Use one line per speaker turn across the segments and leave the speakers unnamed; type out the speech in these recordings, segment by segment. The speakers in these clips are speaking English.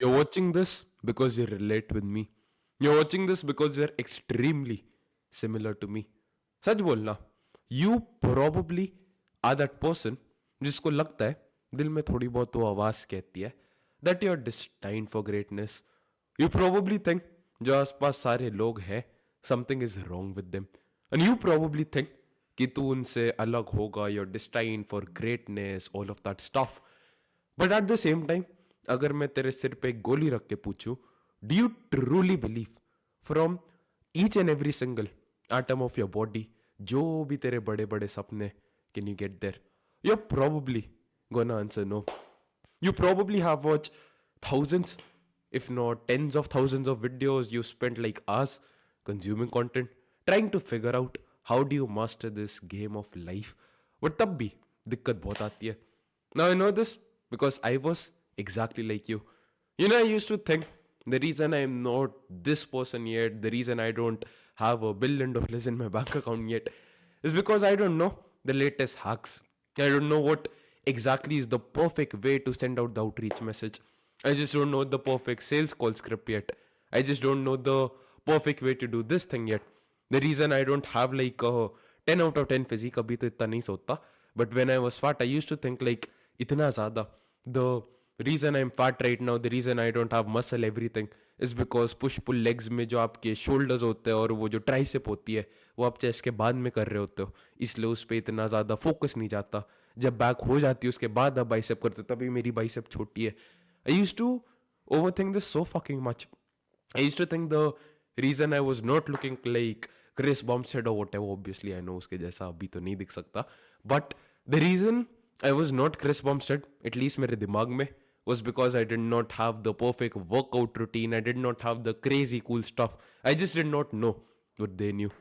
You're watching this because you relate with me. You're watching this because you're extremely similar to me. सच बोलना, you probably are that person जिसको लगता है दिल में थोड़ी बहुत वो आवाज कहती है that you're destined for greatness. You probably think जो आसपास सारे लोग हैं something is wrong with them. And you probably think कि तू उनसे अलग होगा, you're destined for greatness, all of that stuff. But at the same time अगर मैं तेरे सिर पे एक गोली रख के पूछूं, do you truly believe from each and every single atom of your body, जो भी तेरे बड़े बड़े सपने, can you get there? You are probably gonna answer no. You probably have watched thousands, if not tens of thousands of videos. You spent like hours consuming content, trying to figure out how do you master this game of life. But तब भी दिक्कत बहुत आती है. Now I know this because I was exactly like you. You know, I used to think the reason I'm not this person yet, the reason I don't have $1 billion in my bank account yet, is because I don't know the latest hacks. I don't know what exactly is the perfect way to send out the outreach message. I just don't know the perfect sales call script yet. I just don't know the perfect way to do this thing yet. The reason I don't have like a 10 out of 10 physique अभी तो इतना नहीं सोचता. But when I was fat, I used to think like इतना ज़्यादा. The reason I'm fat right now, the reason I don't have muscle everything is because push pull legs में जो आपके shoulders होते हैं और वो जो tricep होती है वो आप चेस्ट के बाद में कर रहे होते हो, इसलिए उस पर इतना ज़्यादा फोकस नहीं जाता. जब बैक हो जाती है उसके बाद आप बाइसेप करते हो, तभी मेरी बाइसेप छोटी है. I use to overthink this so fucking much. I used to think the reason I was not looking like Chris Bumstead or whatever, obviously I know उसके जैसा अभी तो नहीं दिख सकता, but the reason I was not Chris Bumstead, at least मेरे दिमाग में, was because I did not have the perfect workout routine. I did not have the crazy cool stuff. I just did not know what they knew.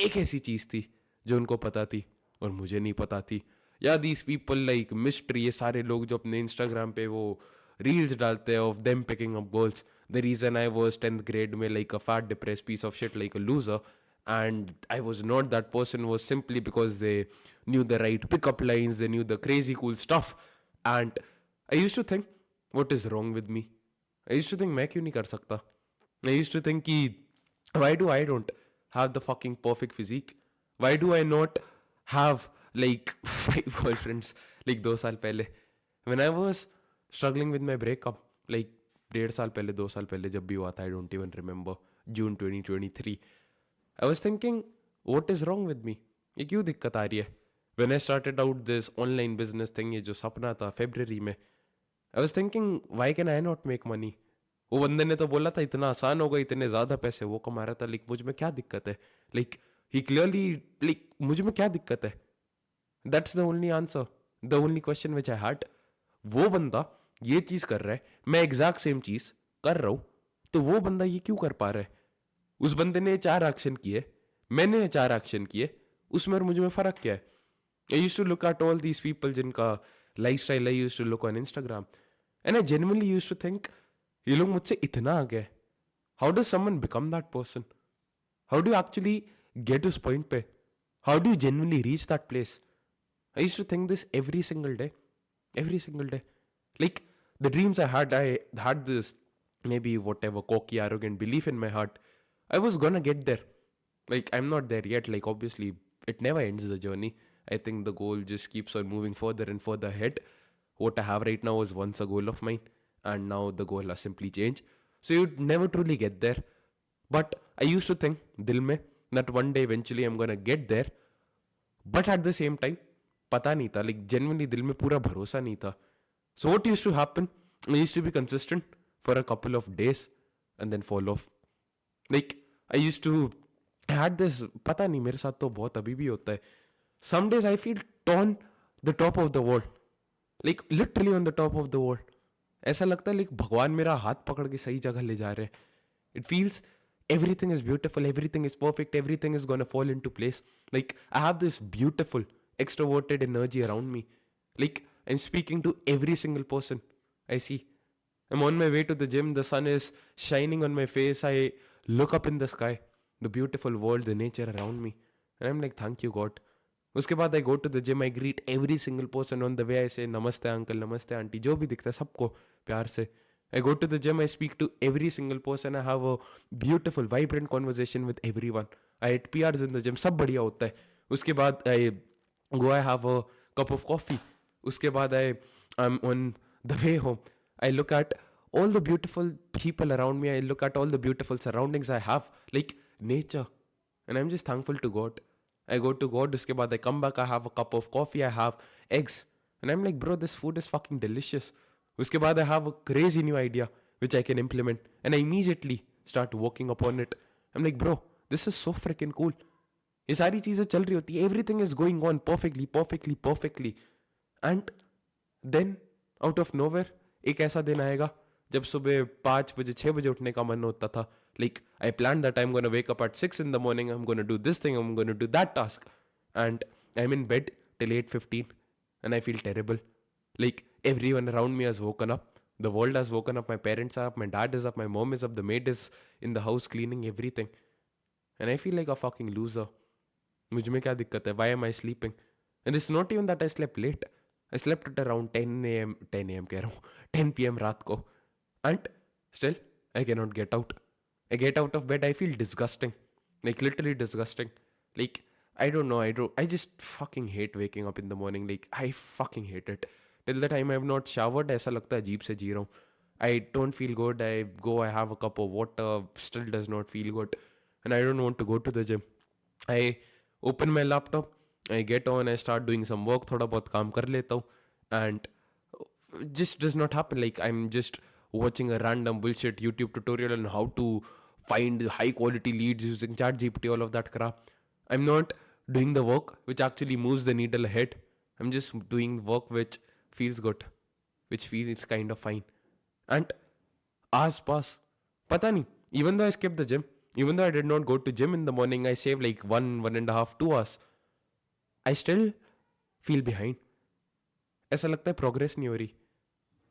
एक ऐसी चीज थी जो उनको पता थी और मुझे नहीं पता थी. या दीज पीपल लाइक मिस्ट्री, ये सारे लोग जो अपने इंस्टाग्राम पे वो रील्स डालते हैं of them picking up girls. The reason I was 10th grade में like a fat depress piece of shit like a loser, and I was not that person was simply because they knew the right pickup lines, they knew the crazy cool stuff. And I used to think, what is wrong with me? I used to think मैं क्यों नहीं कर सकता? I used to think कि why do I don't have the fucking perfect physique? Why do I not have like 5 girlfriends like 2 साल पहले? When I was struggling with my breakup, like 1.5 साल पहले 2 साल पहले जब भी हुआ था, I don't even remember, June 2023, I was thinking, what is wrong with me? ये क्यों दिक्कत आ रही है? When I started out this online business thing, ये जो सपना था February में, I was thinking, why can I not make money? वो बंदे ने तो बोला था इतना आसान होगा, इतने ज्यादा पैसे वो कमा रहा था, लाइक मुझ में क्या दिक्कत है? लाइक ही क्लियरली, लाइक मुझ में क्या दिक्कत है? That's the only answer, the only question which I had. वो बंदा ये चीज कर रहा है, मैं एग्जैक्ट सेम चीज कर रहा हूं, तो वो बंदा ये क्यों कर पा रहा है? उस बंदे ने 4 एक्शन किए, मैंने 4 एक्शन किए, उसमें और मुझ में फर्क क्या है? I used to look at all these people जिनका lifestyle I used to look on Instagram, and I genuinely used to think, ये लोग मुझसे इतना आगे हैं. How does someone become that person? How do actually get उस point पे? How do genuinely reach that place? I used to think this every single day, every single day. Like the dreams I had this maybe whatever cocky, arrogant belief in my heart. I was gonna get there. Like I'm not there yet. Like obviously, it never ends the journey. I think the goal just keeps on moving further and further ahead. What I have right now was once a goal of mine, and now the goal has simply changed. So you'd never truly get there. But I used to think, dil mein, that one day eventually I'm gonna get there. But at the same time पता नहीं था, like genuinely दिल में पूरा भरोसा नहीं था. So what used to happen, I used to be consistent for a couple of days and then fall off. Like I used to had this, पता नहीं मेरे साथ तो बहुत अभी भी होता है. Some days I feel on the top of the world, like literally on the top of the world. ऐसा लगता है लाइक भगवान मेरा हाथ पकड़ के सही जगह ले जा रहे हैं. It feels everything is beautiful, everything is perfect, everything is gonna fall into place. Like I have this beautiful extroverted energy around me. Like I'm speaking to every single person I see. I'm on my way to the gym, the sun is shining on my face, I look up in the sky, the beautiful world, the nature around me, and I'm like, thank you God. उसके बाद I go to the gym, I greet every single person on the way, I say नमस्ते uncle, नमस्ते aunty, जो भी दिखता है सबको प्यार से. I go to the gym, I speak to every single person, I have a beautiful, vibrant conversation with everyone. I hit PRs in the gym, सब बढ़िया होता है. उसके बाद I have a cup of coffee. उसके बाद I'm on the way home. I look at all the beautiful people around me. I look at all the beautiful surroundings I have, like nature. And I'm just thankful to God. I go to God, उसके बाद I come back, I have a cup of coffee, I have eggs. And I'm like, bro, this food is fucking delicious. उसके बाद I have a crazy new idea which I can implement. And I immediately start working upon it. I'm like, bro, this is so freaking cool. ये सारी चीज़ें चल रही होती है. Everything is going on perfectly. And then out of nowhere एक ऐसा दिन आएगा जब सुबह 5 बजे 6 बजे उठने का मन होता था. Like I planned that I'm gonna wake up at 6 in the morning, I'm gonna do this thing, I'm gonna do that task, and I'm in bed till 8:15 and I feel terrible. Like everyone around me has woken up, the world has woken up, my parents are up, my dad is up, my mom is up, the maid is in the house cleaning everything, and I feel like a fucking loser. मुझ में क्या दिक्कत है? Why am I sleeping? And it's not even that I slept late. I slept at around 10 a.m. कह रहा हूँ 10 p.m. रात को, and still I cannot get out. I get out of bed, I feel disgusting. Like literally disgusting. Like I don't know, I just fucking hate waking up in the morning. Like I fucking hate it. Till the time I have not showered, ऐसा लगता है अजीब से जी रहा हूँ. I don't feel good. I go, I have a cup of water, still does not feel good. And I don't want to go to the gym. I open my laptop, I get on, I start doing some work, थोड़ा बहुत काम कर लेता हूँ. And just does not happen. Like I'm just watching a random bullshit YouTube tutorial on how to find high quality leads using ChatGPT, all of that crap. I'm not doing the work which actually moves the needle ahead. I'm just doing work which feels good, which feels kind of fine. And hours pass. Pata nahi. Even though I skipped the gym, even though I did not go to gym in the morning, I save like 1.5, 2 hours. I still feel behind. ऐसा लगता है progress नहीं हो रही.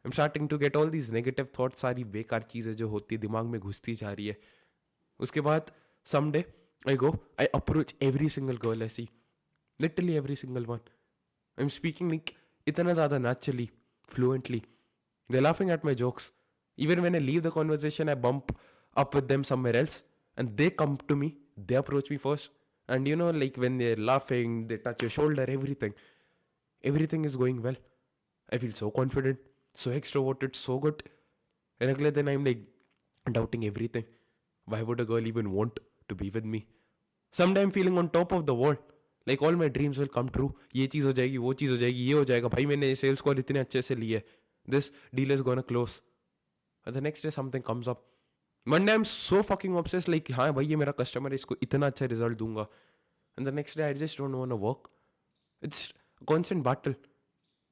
I'm starting to get all these negative thoughts, सारी बेकार चीज़ें जो होती है दिमाग में घुसती जा रही है. उसके बाद someday I go, I approach every single girl I see, literally every single one. I'm speaking like इतना ज़्यादा naturally, fluently. They're laughing at my jokes. Even when I leave the conversation, I bump up with them somewhere else, and they come to me. They approach me first, and you know, like when they're laughing, they touch your shoulder, everything is going well. I feel so confident, so extroverted, so good. And अगले दिन I'm like doubting everything. Why would a girl even want to be with me? Someday I'm feeling on top of the world. Like all my dreams will come true. ये चीज़ हो जाएगी, वो चीज़ हो जाएगी, ये हो जाएगा. भाई मैंने सेल्स कॉल इतने अच्छे से लिए. This deal is gonna close. And the next day something comes up. Monday I'm so fucking obsessed. Like हाँ भाई ये मेरा customer है, इसको इतना अच्छा result दूंगा. And the next day I just don't want to work. It's a constant battle.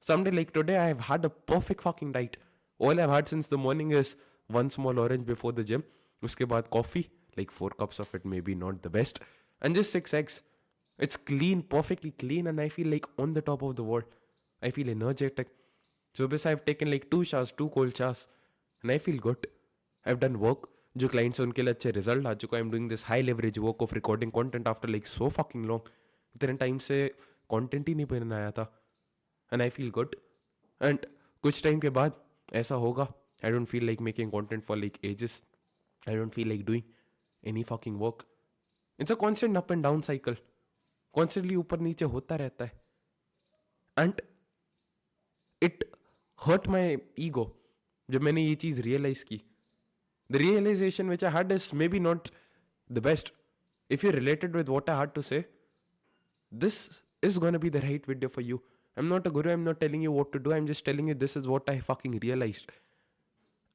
Someday like today I have had a perfect fucking diet. All I've had since the morning is one small orange before the gym. उसके बाद coffee, like 4 cups of it, maybe not the best, and just 6 eggs. It's clean, perfectly clean, and I feel like on the top of the world. I feel energetic. So this I've taken like 2 showers, 2 cold showers, and I feel good. I've done work. जो clients हैं उनके लिए अच्छे result आ चुका. I'm doing this high leverage work of recording content after like so fucking long. इतने time से content ही नहीं बनाया था. And I feel good. And कुछ time के बाद ऐसा होगा. I don't feel like making content for like ages. I don't feel like doing any fucking work. It's a constant up and down cycle. Constantly ऊपर नीचे होता रहता है. And it hurt my ego जब मैंने ये चीज़ realize की. The realization which I had is maybe not the best. If you related with what I had to say, this is gonna be the right video for you. I'm not a guru, I'm not telling you what to do, I'm just telling you this is what I fucking realized.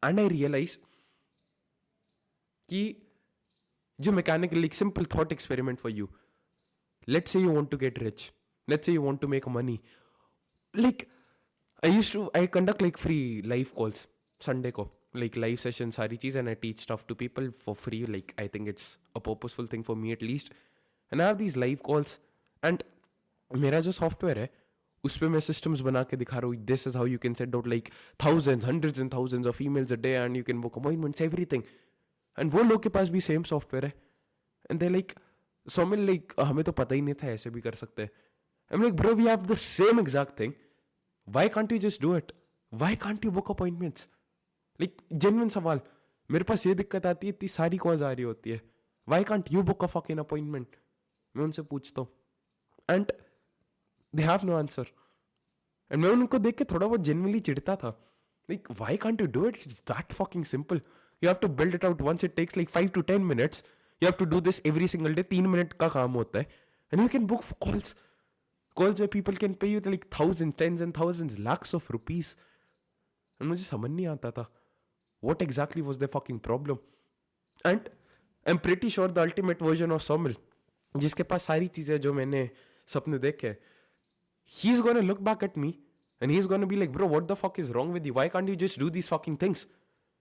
And I realized कि जो mechanical, like simple thought experiment for you. Let's say you want to get rich. Let's say you want to make money. Like I conduct like free live calls Sunday को, like live sessions सारी चीज़, and I teach stuff to people for free. Like I think it's a purposeful thing for me at least. And I have these live calls, and मेरा जो software है उस पर मैं systems बना के दिखा रहा हूँ. This is how you can send out like thousands, hundreds and thousands of emails a day, and you can book appointments, everything. And वो लोग के पास भी same software है. And they're like, Somil, like हमें तो पता ही नहीं था ऐसे भी कर सकते हैं. I'm like, bro, we have the same exact thing. Why can't you just do it? Why can't you book appointments? Like genuine सवाल, मेरे पास ये दिक्कत आती है, इतनी सारी कॉल्स आ रही होती है, why can't you book a fucking appointment? मैं उनसे पूछता हूँ and they have no answer. And मैं उनको देख के थोड़ा बहुत जेन्युइनली चिढ़ता था, like why can't you do it, it's that fucking simple. You have to build it out once, it takes like 5 to 10 minutes, you have to do this every single day, 3 minute का काम होता है and you can book calls, calls where people can pay you like thousands, tens and thousands, lakhs of rupees। And मुझे समझ नहीं आता था what exactly was their fucking problem। And I am pretty sure the ultimate version of Somil, जिसके पास सारी चीजें जो मैंने सपने देखे, he's gonna look back at me and he's gonna be like, bro, what the fuck is wrong with you? Why can't you just do these fucking things?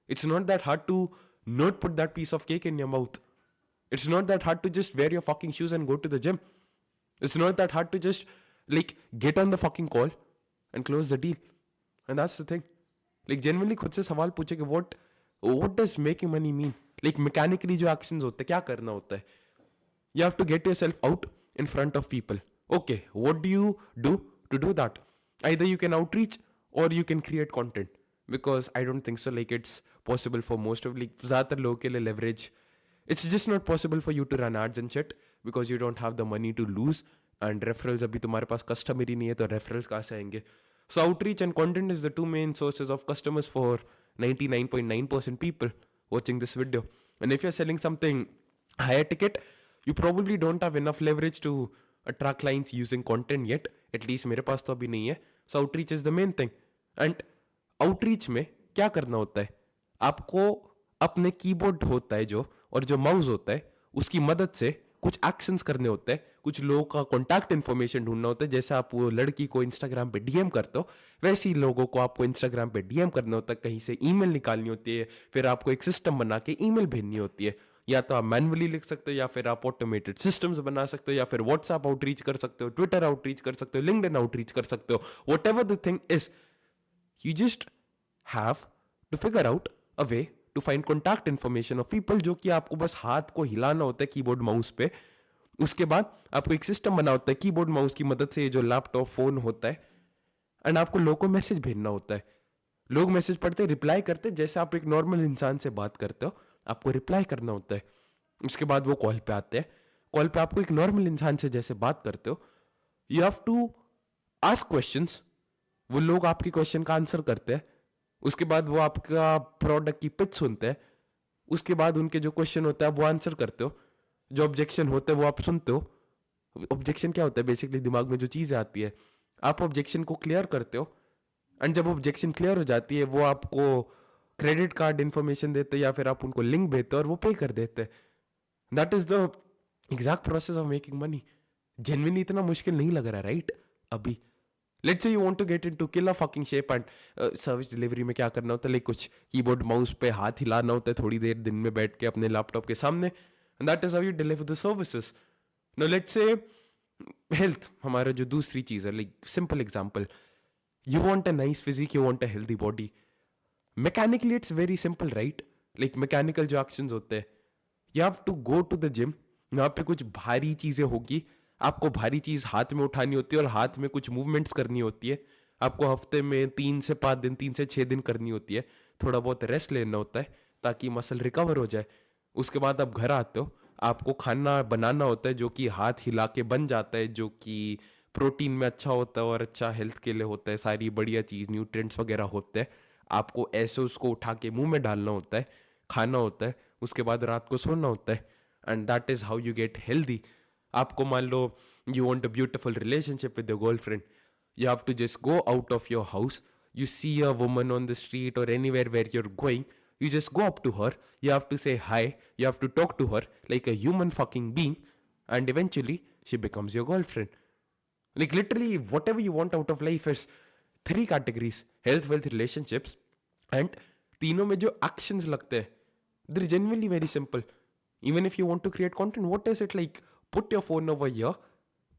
It's not that hard to not put that piece of cake in your mouth. It's not that hard to just wear your fucking shoes and go to the gym. It's not that hard to just like get on the fucking call and close the deal. And that's the thing. Like genuinely खुद से सवाल पूछे कि what does making money mean? Like mechanically जो actions होते हैं, क्या करना होता है? You have to get yourself out in front of people. Okay, what do you do to do that? Either you can outreach or you can create content. Because I don't think so like it's possible for most of like ज़्यादातर लोगों के लिए leverage. It's just not possible for you to run ads and shit because you don't have the money to lose. And referrals, अभी तुम्हारे पास customer ही नहीं है तो referrals कहाँ से आएंगे? So outreach and content is the two main sources of customers for 99.9% people watching this video. And if you're selling something higher ticket, you probably don't have enough leverage to attract clients using content yet. At least मेरे पास तो अभी नहीं है. So outreach is the main thing. And outreach में क्या करना होता है? आपको अपने कीबोर्ड होता है जो, और जो माउस होता है, उसकी मदद से कुछ एक्शंस करने होते हैं, कुछ लोगों का कॉन्टैक्ट इन्फॉर्मेशन ढूंढना होता है। जैसे आप वो लड़की को इंस्टाग्राम पे डीएम करते हो, वैसे ही लोगों को आपको इंस्टाग्राम पे डीएम करना होता है, कहीं से ईमेल निकालनी होती है, फिर आपको एक सिस्टम बना के ईमेल भेजनी होती है। या तो आप मैनुअली लिख सकते हो, या फिर आप ऑटोमेटेड सिस्टम्स बना सकते हो, या फिर व्हाट्सएप आउटरीच कर सकते हो, ट्विटर आउटरीच कर सकते हो, लिंक्डइन आउटरीच कर सकते हो। Whatever the thing is, you just have to figure out a way to find contact information of people, जो कि आपको बस हाथ को हिलाना होता है कीबोर्ड माउस पे। उसके बाद आपको एक सिस्टम बना होता है कीबोर्ड माउस की मदद से, जो लैपटॉप फोन होता है, एंड आपको लोगों को मैसेज भेजना होता है। लोग मैसेज पढ़ते, रिप्लाई करते, जैसे आप एक नॉर्मल इंसान से बात करते हो, आपको रिप्लाई करना होता है। उसके बाद वो कॉल पे आते हैं, कॉल पे आपको एक नॉर्मल इंसान से जैसे बात करते हो, you have to ask questions, वो लोग आपके क्वेश्चन का आंसर करते हैं। उसके बाद वो आपका प्रोडक्ट की पिच सुनते हैं, उसके बाद उनके जो क्वेश्चन होता है वो आंसर करते हो, जो ऑब्जेक्शन होते हैं वो आप सुनते हो। ऑब्जेक्शन क्या होता है? बेसिकली दिमाग में जो चीज़ें आती है, आप ऑब्जेक्शन को क्लियर करते हो, एंड जब ऑब्जेक्शन क्लियर हो जाती है, वो आपको क्रेडिट कार्ड इन्फॉर्मेशन देते हैं, या फिर आप उनको लिंक भेजते हो और वो पे कर देते हैं। That is the exact process of making money. Genuinely इतना मुश्किल नहीं लग रहा, राइट? अभी let's say you want to get into kill a fucking shape, and service delivery में क्या करना होता है? लाइक कुछ कीबोर्ड माउस पे हाथ हिलाना होता है थोड़ी देर दिन में बैठ के अपने लैपटॉप के सामने, and that is how you deliver the services. Now let's say health, हमारा जो दूसरी चीज है, like simple example, you want a nice physique, you want a healthy body. Mechanically it's very simple, right? Like mechanical जो actions होते हैं, you have to go to the gym, वहाँ पे कुछ भारी चीजें होगी, आपको भारी चीज हाथ में उठानी होती है और हाथ में कुछ मूवमेंट्स करनी होती है। आपको हफ्ते में 3 से 5 दिन, 3 से 6 दिन करनी होती है। थोड़ा बहुत रेस्ट लेना होता है ताकि मसल रिकवर हो जाए। उसके बाद आप घर आते हो, आपको खाना बनाना होता है जो कि हाथ हिला के बन जाता है, जो कि प्रोटीन में अच्छा होता है और अच्छा हेल्थ के लिए होता है, सारी बढ़िया चीज़, न्यूट्रिएंट्स वगैरह होते हैं। आपको ऐसे उसको उठा के मुंह में डालना होता है, खाना होता है, उसके बाद रात को सोना होता है, and that is how you get healthy. आपको मान लो you want a beautiful relationship with your girlfriend, you have to just go out of your house, you see a woman on the street or anywhere where you're going, you just go up to her, you have to say hi, you have to talk to her like a human fucking being, and eventually she becomes your girlfriend. Like literally whatever you want out of life is 3 categories: health, wealth, relationships, and तीनों में जो actions लगते हैं, they're genuinely very simple. Even if you want to create content, what is it like? Put your phone over here,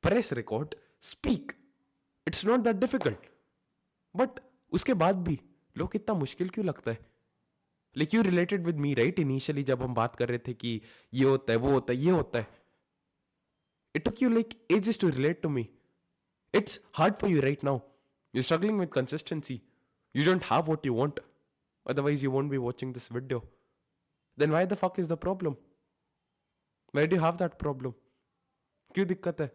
press record, speak. It's not that difficult. But उसके बाद भी लोग इतना मुश्किल क्यों लगता है? Like you related with me, right? Initially जब हम बात कर रहे थे कि ये होता है, वो होता है, ये होता है, it took you like ages to relate to me. It's hard for you right now, you struggling with consistency, you don't have what you want, Otherwise, you won't be watching this video. Then why the fuck is the problem? Why do you have that problem? क्यों दिक्कत है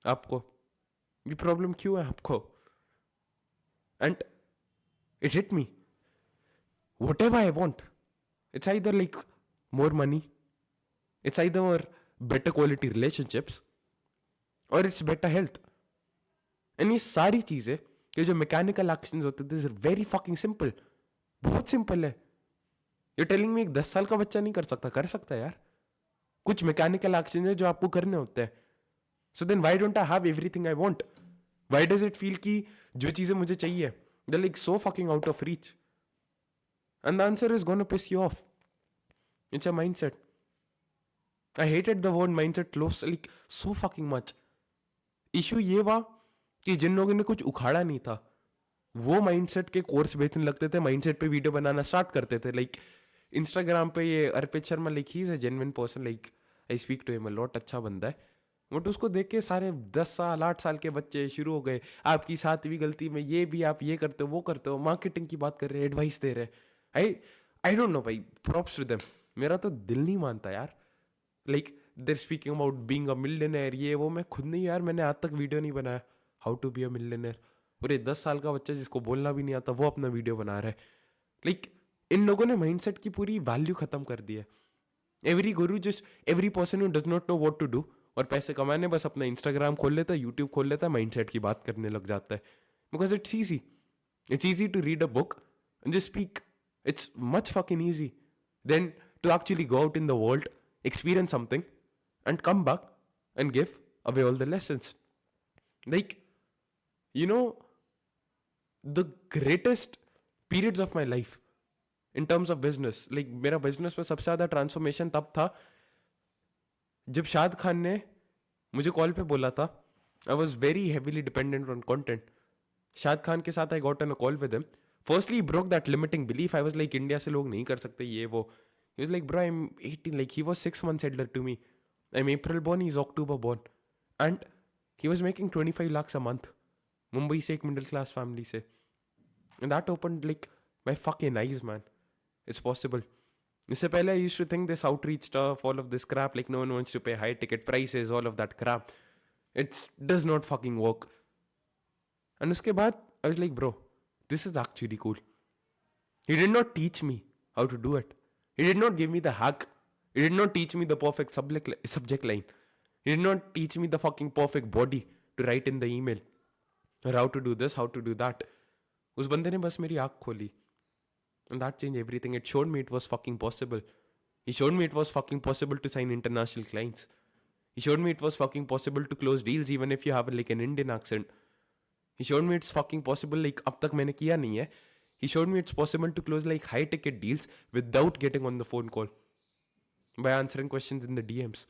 आपको? ये problem क्यों है आपको? And it hit me. Whatever I want, it's either like more money, it's either better quality relationships, or it's better health. And ये सारी चीजें, ये जो मैकेनिकल एक्शंस होते हैं, this is very fucking simple. बहुत सिंपल है. यू टेलिंग मी एक 10 साल का बच्चा नहीं कर सकता? कर सकता है यार. कुछ मैकेनिकल एक्शन है जो आपको करने होते हैं. So then why don't I have everything I want? Why does it feel कि जो चीजें मुझे चाहिए they like so fucking out of reach? And the answer is gonna piss you off. It's a mindset. I hated the word mindset like so fucking much. Issue ये हुआ कि जिन लोगों ने कुछ उखाड़ा नहीं था वो माइंडसेट के कोर्स बेचने लगते थे, माइंडसेट पे वीडियो बनाना स्टार्ट करते थे. लाइक इंस्टाग्राम पे ये Arpit Sharma, like he is a genuine person, like I speak to him a lot, अच्छा बंदा है. बट उसको देख के सारे 10 साल 8 साल के बच्चे शुरू हो गए, आपकी 7वीं गलती में ये भी, आप ये करते हो वो करते हो, मार्केटिंग की बात कर रहे हैं, एडवाइस दे रहे हैं. आई डोंट नो भाई, प्रॉप्स टू देम. मेरा तो दिल नहीं मानता यार. Like there speaking about being a millionaire, ये वो. मैं खुद नहीं यार, मैंने आज तक वीडियो नहीं बनाया how to be a millionaire. और ये 10 साल का बच्चा जिसको बोलना भी नहीं आता वो अपना वीडियो बना रहा है. लाइक इन लोगों ने माइंडसेट की पूरी वैल्यू खत्म कर दी है. Every guru just every person who does not know what to do, और पैसे कमाने बस अपना इंस्टाग्राम खोल लेता है, यूट्यूब खोल लेता है, माइंडसेट की बात करने लग जाता है. Because it's easy to read a book and just speak. It's much fucking easy than to actually go out in the world, experience something and come back and give away all the lessons. Like you know, the greatest periods of my life in terms of business, like मेरा business में सबसे ज़्यादा transformation तब था जब शाहिद खान ने मुझे call पे बोला था. I was very heavily dependent on content. Shahid Khan के साथ I got on a call with him. Firstly broke that limiting belief. I was like India से लोग नहीं कर सकते ये वो. He was like bro I am 18, like he was 6 months elder to me. I am April born, he is October born, and he was making 25 lakhs a month. Mumbai से, एक middle class family से. And that open like my fucking eyes man. It's possible. इससे पहले I used to think this outreach stuff, all of this crap, like no one wants to pay high ticket prices, all of that crap. It's does not fucking work. And उसके बाद I was like bro, this is actually cool. He did not teach me how to do it. He did not give me the hack. He did not teach me the perfect subject line. He did not teach me the fucking perfect body to write in the email, or how to do this, how to do that. उस बंदे ने बस मेरी आँख खोली. And that changed everything. It showed me it was fucking possible. He showed me it was fucking possible to sign international clients. He showed me it was fucking possible to close deals even if you have like an Indian accent. He showed me it's fucking possible, like अब तक मैंने किया नहीं है. He showed me it's possible to close like high ticket deals without getting on the phone call, by answering questions in the DMs.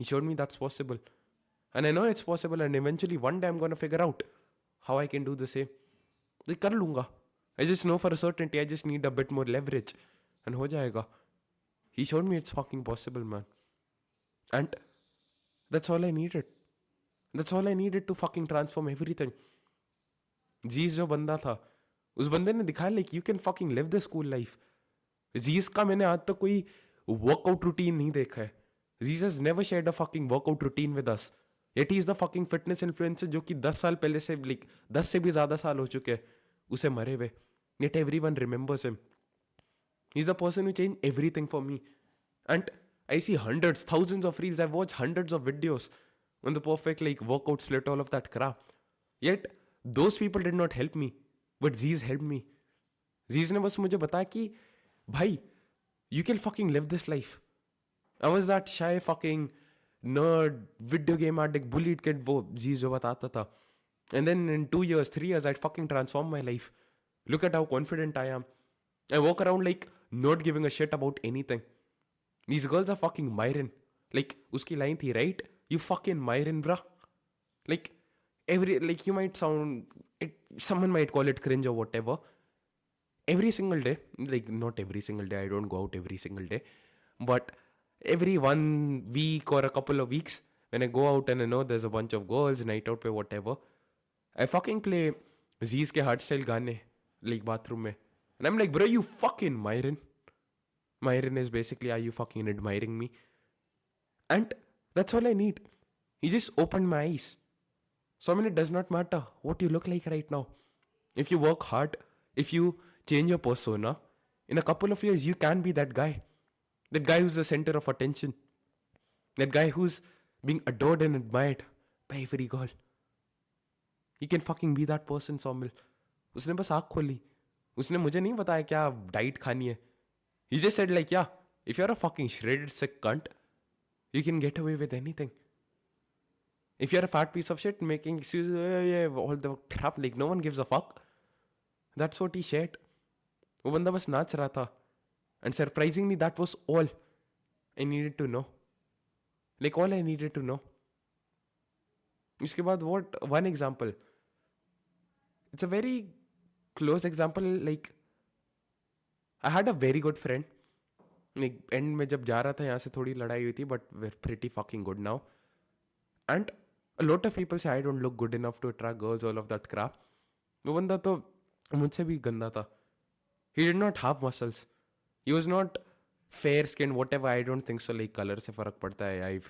He showed me that's possible. And I know it's possible, and eventually one day I'm gonna figure out how I can do the same. like कर लूंगा. I just know for a certainty. I just need a bit more leverage and हो जाएगा. He showed me it's fucking possible, man. And that's all I needed. That's all I needed to fucking transform everything. जीज जो बंदा था, उस बंदे ने दिखाया like you can fucking live the school life. जीज का मैंने आज तक कोई वर्कआउट रूटीन नहीं देखा है. जीज has never shared a fucking workout routine with us. Yet he is the fucking fitness influencer जो कि 10 साल पहले से, like 10 से भी ज़्यादा साल हो चुके हैं उसे मरे हुए. Yet everyone remembers him. He's the person who changed everything for me. And I see hundreds, thousands of reels. I've watched hundreds of videos on the perfect like workout split, all of that crap. Yet those people did not help me. But Zeez helped me. Zeez ने बस मुझे बताया कि भाई, you can fucking live this life. I was that shy fucking nerd, video game addict, bullied kid, वो Zeez जो बताता था. And then in 2 years, 3 years, I'd fucking transform my life. Look at how confident I am. I walk around like not giving a shit about anything. These girls are fucking Myron. Like उसकी line थी, right? You fucking Myron, bruh. Like like you might sound, someone might call it cringe or whatever. Every single day, like not every single day, I don't go out every single day, but every 1 week or a couple of weeks, when I go out and I know there's a bunch of girls, night out पे whatever, I fucking play Zeez के hardstyle गाने, like bathroom में. And I'm like, bro, you fucking Myron. Myron is basically, are you fucking admiring me? And that's all I need. He just opened my eyes. So, I mean, it does not matter what you look like right now. If you work hard, if you change your persona, in a couple of years, you can be that guy. That guy who's the center of attention. That guy who's being adored and admired by every girl. You can fucking be that person, Somil. उसने बस आँख खोली. उसने मुझे नहीं बताया क्या diet खानी है. He just said like, yeah, if you're a fucking shredded sick cunt, you can get away with anything. If you're a fat piece of shit making excuses, all the crap, like no one gives a fuck. That's what he said. वो बंदा बस नाच रहा था. And surprisingly, that was all I needed to know. Like all I needed to know. इसके बाद what one example. It's a very close example. Like I had a very good friend. Like end में जब जा रहा था यहाँ से थोड़ी लड़ाई हुई थी, but we're pretty fucking good now. And a lot of people say I don't look good enough to attract girls, all of that crap. वो बंदा तो मुझसे भी गंदा था. He did not have muscles. He was not fair skinned, whatever. I don't think so. Like color से फर्क पड़ता है.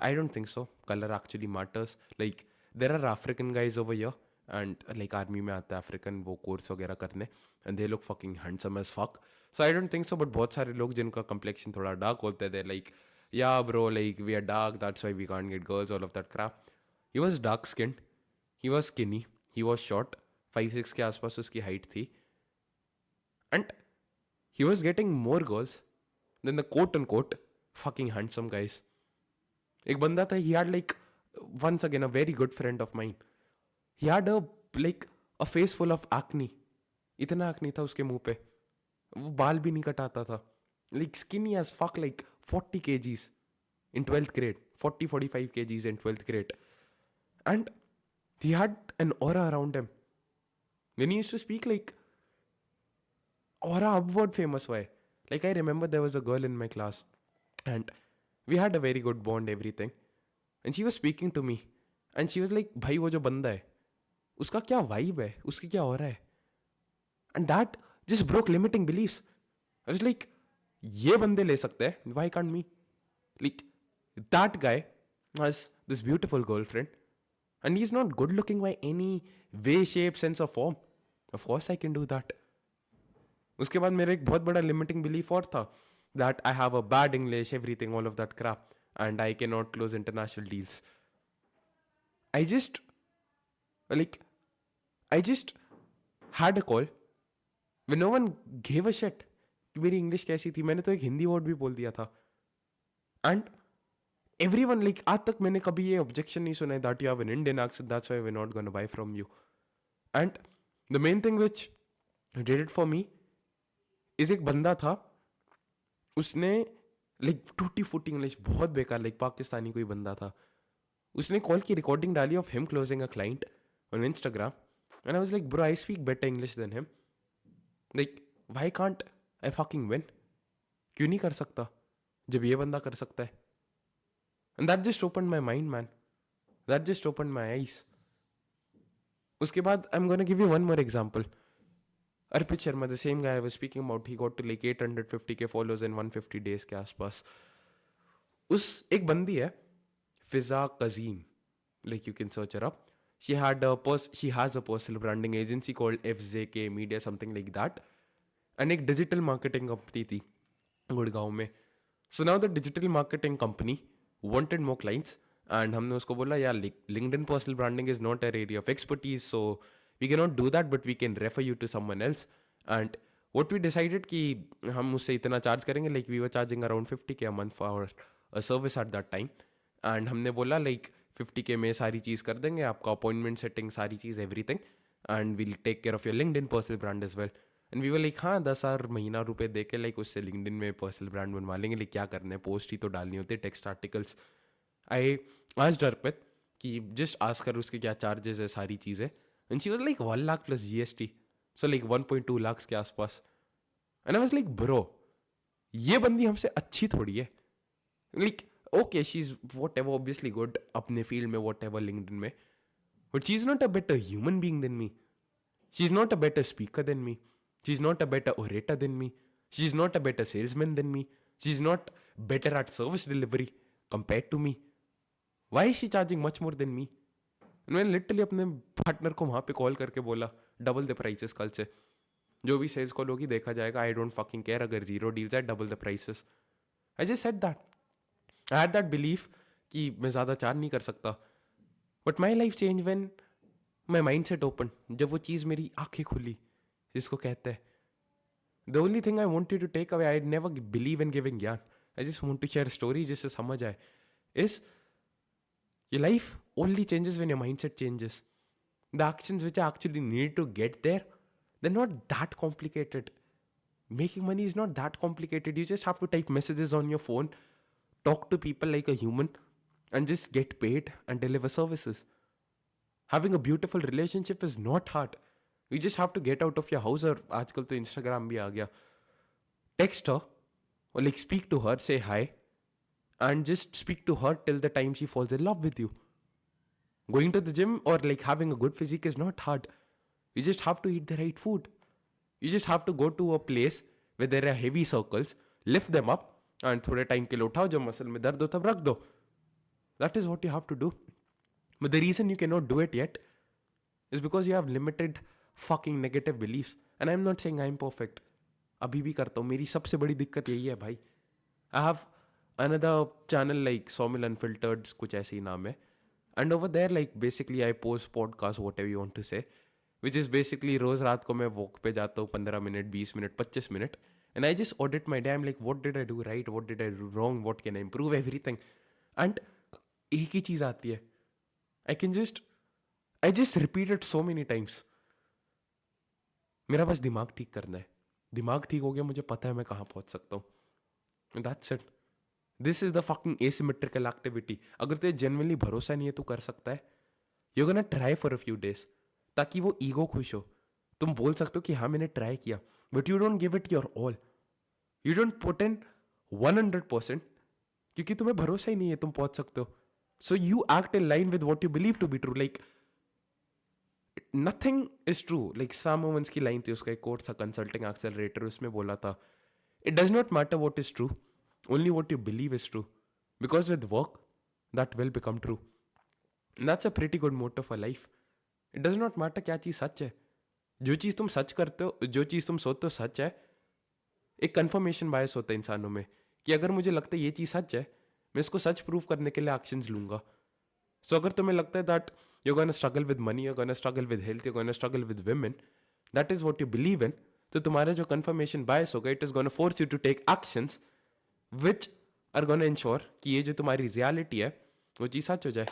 I don't think so. Color actually matters. Like there are African guys over here and like army में आता है African वो course वगैरह करने and they look fucking handsome as fuck. So I don't think so. But बहुत सारे लोग जिनका complexion थोड़ा dark होते थे like yeah bro like we are dark that's why we can't get girls all of that crap. He was dark skinned. He was skinny. He was short. 5'6" के आसपास उसकी height थी. And he was getting more girls than the quote unquote fucking handsome guys. एक बंदा था, he had like, once again, a very good friend of mine. He had a face full of acne. इतना acne था उसके मुंह पे. वो बाल भी नहीं कटाता था. Like skinny as fuck, like 40 kgs in 12th grade. 40-45 kgs in 12th grade. And he had an aura around him. When he used to speak, like, aura upward famous way. Like I remember there was a girl in my class and we had a very good bond, everything. And she was speaking to me. And she was like, भाई वो जो बंदा है उसका क्या vibe है, उसकी क्या aura है. And that just broke limiting beliefs. I was like, ये बंदे ले सकते हैं, why can't me? Like that guy has this beautiful girlfriend and he's not good looking by any way, shape, sense or form. Of course I can do that. उसके बाद मेरा एक बहुत बड़ा लिमिटिंग बिलीफ और था that I have a bad English, everything, all of that crap, and I cannot close international deals. I just had a call when no one gave a shit कि मेरी इंग्लिश कैसी थी. मैंने तो एक Hindi word भी बोल दिया था. एंड everyone, like, आज तक मैंने कभी ये ऑब्जेक्शन नहीं सुना है that you have an Indian accent, that's why we're not going to buy from you. And the main thing which did it for me is एक बंदा था, उसने लाइक टूटी फूटी इंग्लिश, बहुत बेकार, लाइक पाकिस्तानी कोई बंदा था. उसने कॉल की रिकॉर्डिंग डाली of him closing a client on Instagram and I was like bro I speak better English than him. Like why can't I fucking win? क्यों नहीं कर सकता जब ये बंदा कर सकता है? And that just open my mind man, that just open my eyes. उसके बाद I am gonna give you one more example. Arpit Sharma, the same guy I was speaking about, he got to like 850k followers in 150 days के आसपास. उस एक बंदी है फिजा कजीम, like you can search her up. She has a personal branding agency called FZK Media, something like that. And एक digital marketing company थी गुड़गांव में. So now the digital marketing company wanted more clients and हमने उसको बोला यार LinkedIn personal branding is not our area of expertise, so we cannot do that, but we can refer you to someone else. And what we decided कि हम उससे इतना charge करेंगे, like we were charging around 50k a month for a service at that time. And हमने बोला like 50k में सारी चीज़ कर देंगे, आपका अपॉइंटमेंट सेटिंग सारी चीज़ everything, and will take care of your LinkedIn personal brand as well. And we were like हाँ 10,000 महीना रुपए दे के लाइक उससे लिंक्डइन में पर्सनल ब्रांड बनवा लेंगे. लाइक क्या करना है, पोस्ट ही तो डालनी होती है, टेक्स्ट आर्टिकल्स. आई आस्क्ड अर्पित कि जस्ट आस्क कर उसके क्या चार्जेस है सारी चीज़ें. And she was like 1 lakh plus GST. So like 1.2 lakhs के आसपास. And I was like, bro, ये बंदी हमसे अच्छी थोड़ी है. Like, okay, she's whatever, obviously good अपने field में, whatever, LinkedIn में. But she's not a better human being than me. She's not a better speaker than me. She's not a better orator than me. She's not a better salesman than me. She's not better at service delivery compared to me. Why is she charging much more than me? And मैंने literally अपने partner को वहाँ पे call करके बोला double the prices कल से. जो भी सेल्स कॉल होगी देखा जाएगा. आई डोंट फकिंग केयर अगर जीरो डील्स है double the prices. I just said that. I had that belief कि मैं ज़्यादा चार्ज नहीं कर सकता. But my life change when my mind set open. जब वो चीज़ मेरी आंखें खुली जिसको कहते हैं. The only thing I wanted to take away, I never believe in giving gyan. I just want to share story जिससे समझ आए. इस your life only changes when your mindset changes. The actions which I actually need to get there, they're not that complicated. Making money is not that complicated. You just have to type messages on your phone, talk to people like a human, and just get paid and deliver services. Having a beautiful relationship is not hard. You just have to get out of your house, or आजकल तो Instagram भी आ गया. Text her, or like speak to her, say hi, and just speak to her till the time she falls in love with you. Going to the gym or like having a good physique is not hard. You just have to eat the right food. You just have to go to a place where there are heavy circles, lift them up, and थोड़े time के लिए उठाओ, जब muscle में दर्द हो तब रख दो. That is what you have to do. But the reason you cannot do it yet is because you have limited fucking negative beliefs. And I'm not saying I'm perfect. अभी भी करता हूँ. मेरी सबसे बड़ी दिक्कत यही है भाई. I have another channel like Sawmill Unfiltered, कुछ ऐसे ही नाम है. And over there like basically I post podcast, whatever you want to say, which is basically रोज रात को मैं वॉक पे जाता हूँ 15 minute 20 minute 25 minute. And I just audit my day. I'm like, what did I do right? What did I do wrong? What can I improve? Everything. And एक ही चीज़ आती है. I just repeat it so many times. मेरा बस दिमाग ठीक करना है. दिमाग ठीक हो गया, मुझे पता है मैं कहाँ पहुँच सकता हूँ. And that's it. This is the fucking asymmetrical activity. अगर तुझे genuinely भरोसा नहीं है तू कर सकता है, you're gonna try for a few days, ताकि वो ईगो खुश हो. तुम बोल सकते हो कि हाँ मैंने ट्राई किया, but you don't give it your all. You don't put in 100%, क्योंकि तुम्हें भरोसा ही नहीं है तुम पहुंच सकते हो. So you act in line with what you believe to be true. Like nothing is true. Like Sam Ovens की लाइन थी, उसका एक कोर्स था कंसल्टिंग एक्सेलरेटर, उसमें बोला था it does not matter what is true, only what you believe is true, because with work that will become true. And that's a pretty good motto for life. It does not matter क्या चीज़ सच है. जो चीज़ तुम सच करते हो, जो चीज़ तुम सोचते हो सच है, एक कंफर्मेशन बायस होता है इंसानों में कि अगर मुझे लगता है ये चीज़ सच है, मैं इसको सच प्रूव करने के लिए एक्शंस लूंगा. सो अगर तुम्हें लगता है that you gonna struggle with money, you gonna struggle with health, you gonna struggle with women, that is what you believe in, तो तुम्हारा जो कंफर्मेशन बायस होगा, it is gonna force you to take actions which are gonna ensure कि ये जो तुम्हारी reality है वो चीज़ सच हो जाए.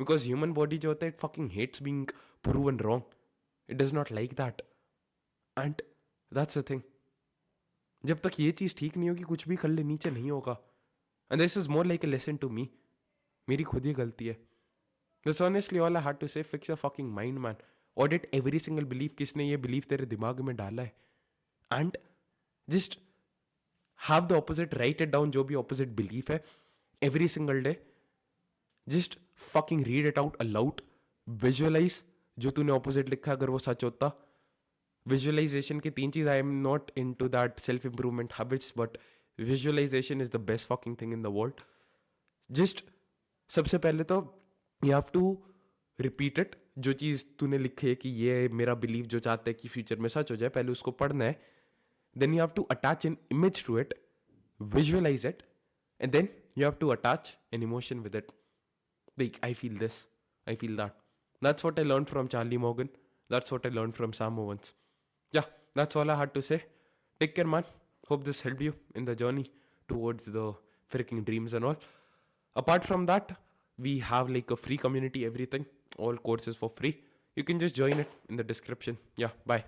Because human body जो होता है, it fucking hates being proven wrong. It does not like that. And that's the thing. जब तक ये चीज़ ठीक नहीं होगी, कुछ भी कर ले नीचे नहीं होगा. And this is more like a lesson to me. मेरी खुद ही गलती है. That's honestly all I had to say. Fix your fucking mind, man. Audit every single belief. किसने ये belief तेरे दिमाग में डाला है. And just have the opposite, write it down, जो भी opposite belief है, every single day. Just fucking read it out aloud. Visualize जो तूने opposite लिखा, अगर वो सच होता. Visualization की 3 चीज़, I am not into that self improvement habits, but visualization is the best fucking thing in the world. Just सबसे पहले तो you have to repeat it. जो चीज़ तूने लिखी है कि ये मेरा belief जो चाहता है कि फ्यूचर में सच हो जाए, पहले उसको पढ़ना है. Then you have to attach an image to it, visualize it, and then you have to attach an emotion with it. Like, I feel this, I feel that. That's what I learned from Charlie Morgan. That's what I learned from Sam Owens. Yeah, that's all I had to say. Take care, man. Hope this helped you in the journey towards the freaking dreams and all. Apart from that, we have like a free community, everything, all courses for free. You can just join it in the description. Yeah, bye.